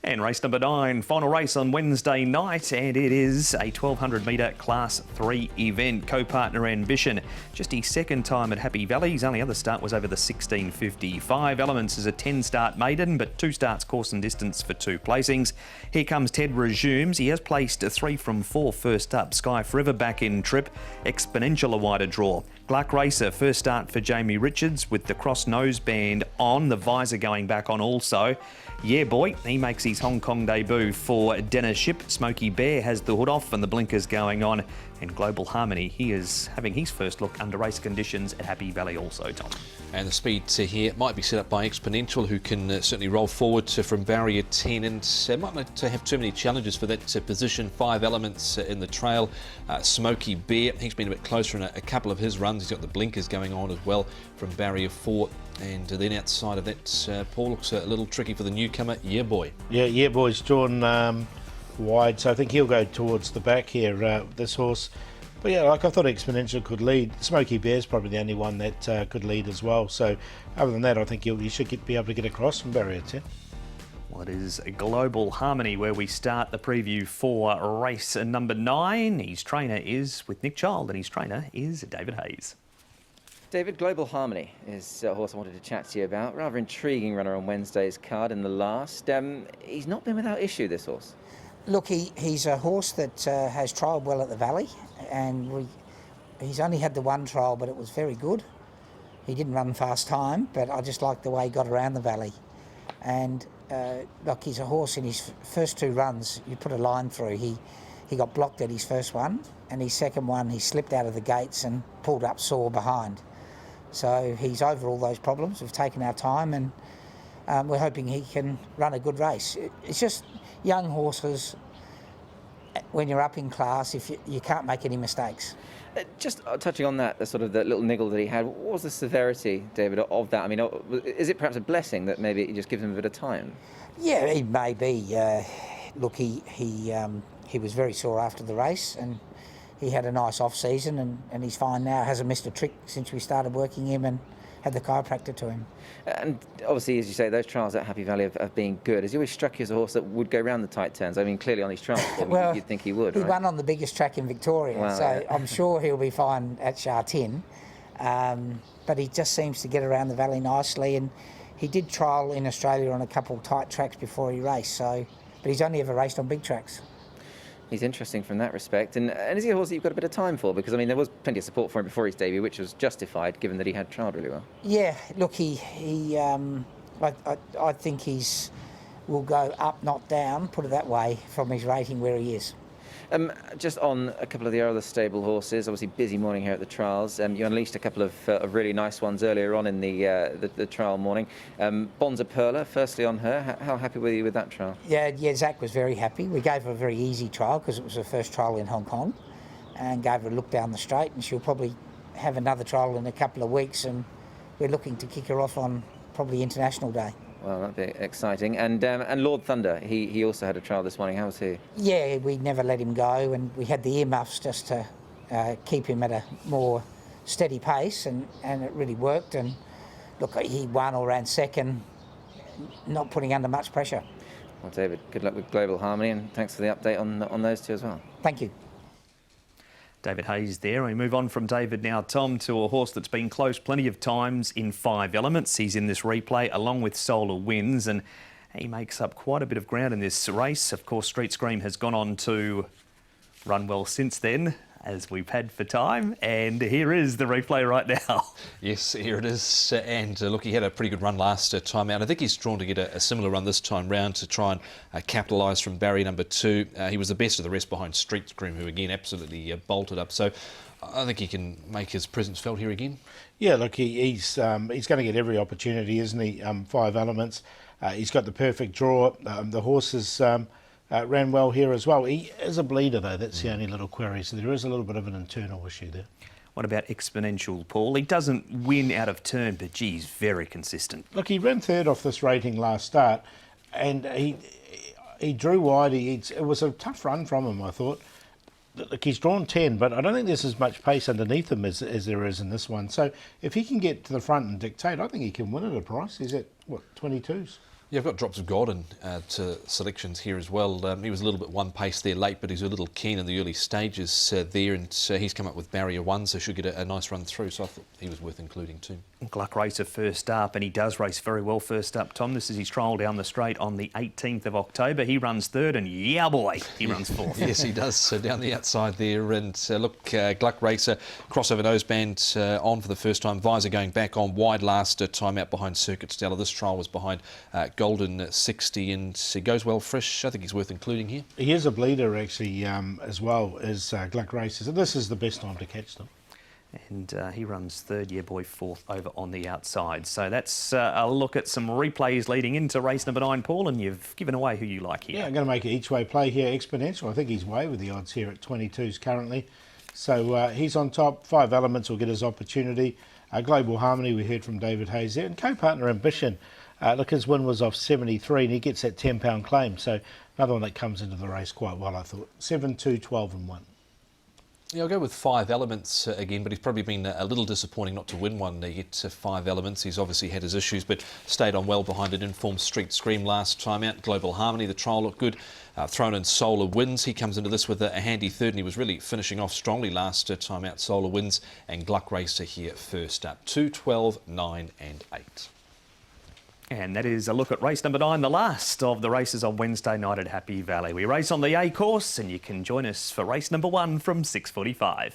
And race number 9, final race on Wednesday night, and it is a 1200 metre Class 3 event. Co-partner Ambition, just his second time at Happy Valley. His only other start was over the 1655. Elements is a 10-start maiden, but 2 starts course and distance for 2 placings. Here comes Ted Resumes. He has placed 3 from 4 first up. Sky Forever back in trip. Exponential a wider draw. Gluck Racer, first start for Jamie Richards with the cross nose band on, the visor going back on also. Yeah boy, he makes his Hong Kong debut for Dennis Ship. Smoky Bear has the hood off and the blinkers going on. And Global Harmony, he is having his first look under race conditions at Happy Valley also, Tom. And the speed here might be set up by Exponential, who can certainly roll forward from barrier 10 and might not have too many challenges for that position. 5 Elements in the trail. Smoky Bear, he's been a bit closer in a couple of his runs. He's got the blinkers going on as well from barrier 4. And then outside of that, Paul, looks a little tricky for the newcomer, Yeah Boy. Yeah Boy's drawn wide, so I think he'll go towards the back here, this horse. But yeah, like I thought Exponential could lead. Smoky Bear's probably the only one that could lead as well. So other than that, I think you should be able to get across from barrier 10. Well, it is a Global Harmony where we start the preview for race number 9. His trainer is with Nick Child and his trainer is David Hayes. David, Global Harmony is a horse I wanted to chat to you about. Rather intriguing runner on Wednesday's card in the last. He's not been without issue, this horse. Look, he's a horse that has trialled well at the Valley, and he's only had the one trial, but it was very good. He didn't run fast time, but I just liked the way he got around the Valley. And look, he's a horse in his first 2 runs, you put a line through. He got blocked at his first one, and his second one he slipped out of the gates and pulled up sore behind. So he's over all those problems. We've taken our time, and we're hoping he can run a good race. It's just young horses, when you're up in class, if you can't make any mistakes. Just touching on that, the little niggle that he had, what was the severity, David, of that? I mean, is it perhaps a blessing that maybe it just gives him a bit of time? Yeah, it may be. Look, he was very sore after the race, and he had a nice off-season, and he's fine now. Hasn't missed a trick since we started working him and had the chiropractor to him. And obviously, as you say, those trials at Happy Valley have been good. Has he always struck you as a horse that would go round the tight turns? I mean, clearly on his trials, well, you'd think he would, He right? won on the biggest track in Victoria, wow, so yeah. I'm sure he'll be fine at Sha Tin. But he just seems to get around the Valley nicely, and he did trial in Australia on a couple of tight tracks before he raced, but he's only ever raced on big tracks. He's interesting from that respect. And is he a horse that you've got a bit of time for? Because, I mean, there was plenty of support for him before his debut, which was justified, given that he had trialled really well. Yeah, look, I think will go up, not down, put it that way, from his rating where he is. Just on a couple of the other stable horses, obviously busy morning here at the trials. You unleashed a couple of really nice ones earlier on in the trial morning. Bonza Perla, firstly on her, how happy were you with that trial? Yeah, Zach was very happy. We gave her a very easy trial because it was her first trial in Hong Kong, and gave her a look down the straight, and she'll probably have another trial in a couple of weeks, and we're looking to kick her off on probably International Day. Well, that'd be exciting. And Lord Thunder, he also had a trial this morning. How was he? Yeah, we never let him go, and we had the earmuffs just to keep him at a more steady pace, and it really worked. And look, he won or ran second, not putting under much pressure. Well, David, good luck with Global Harmony, and thanks for the update on those 2 as well. Thank you. David Hayes there. We move on from David now, Tom, to a horse that's been close plenty of times in 5 Elements. He's in this replay along with Solar Winds, and he makes up quite a bit of ground in this race. Of course, Street Scream has gone on to run well since then, as we've had for time, and here is the replay right now. Yes, here it is, and look, he had a pretty good run last time out. I think he's drawn to get a similar run this time round to try and capitalise from barrier number 2. He was the best of the rest behind Street Scream, who again absolutely bolted up, so I think he can make his presence felt here again. Yeah, look, he's going to get every opportunity, isn't he? 5 Elements. He's got the perfect draw. The horse is ran well here as well. He is a bleeder though, that's the only little query, so there is a little bit of an internal issue there. What about Exponential, Paul? He doesn't win out of turn, but gee, he's very consistent. Look, he ran 3rd off this rating last start, and he drew wide. It was a tough run from him, I thought. Look, he's drawn 10, but I don't think there's as much pace underneath him as there is in this one. So if he can get to the front and dictate, I think he can win at a price. He's at, what, 22s? Yeah, I've got drops of Gordon to selections here as well. He was a little bit one pace there late, but he's a little keen in the early stages there, and he's come up with barrier 1, so should get a nice run through. So I thought he was worth including too. Gluck Racer first up, and he does race very well first up, Tom. This is his trial down the straight on the 18th of October. He runs third, and yeah, boy, he runs fourth. Yes, he does. So down the outside there, and look, Gluck Racer, crossover noseband on for the first time. Visor going back on wide last time out behind Circuit Stella. This trial was behind Golden 60, and he goes well fresh. I think he's worth including here. He is a bleeder actually as well as Gluck Racers, and this is the best time to catch them. And he runs third, yeah boy, fourth over on the outside. So that's a look at some replays leading into race number 9, Paul, and you've given away who you like here. Yeah, I'm going to make an each-way play here, Exponential. I think he's way with the odds here at 22s currently. So he's on top. 5 Elements will get his opportunity. Global Harmony, we heard from David Hayes there. And co-partner Ambition, look, his win was off 73 and he gets that £10 claim. So another one that comes into the race quite well, I thought. 7, 2, 12 and 1. Yeah, I'll go with 5 Elements again, but he's probably been a little disappointing not to win one yet. 5 Elements, he's obviously had his issues, but stayed on well behind an informed Street Scream last time out. Global Harmony, the trial looked good. Thrown in Solar Wins, he comes into this with a handy third, and he was really finishing off strongly last time out. Solar Wins and Gluck Racer here first up. 2, 12, 9 and 8. And that is a look at race number 9, the last of the races on Wednesday night at Happy Valley. We race on the A course, and you can join us for race number 1 from 6:45.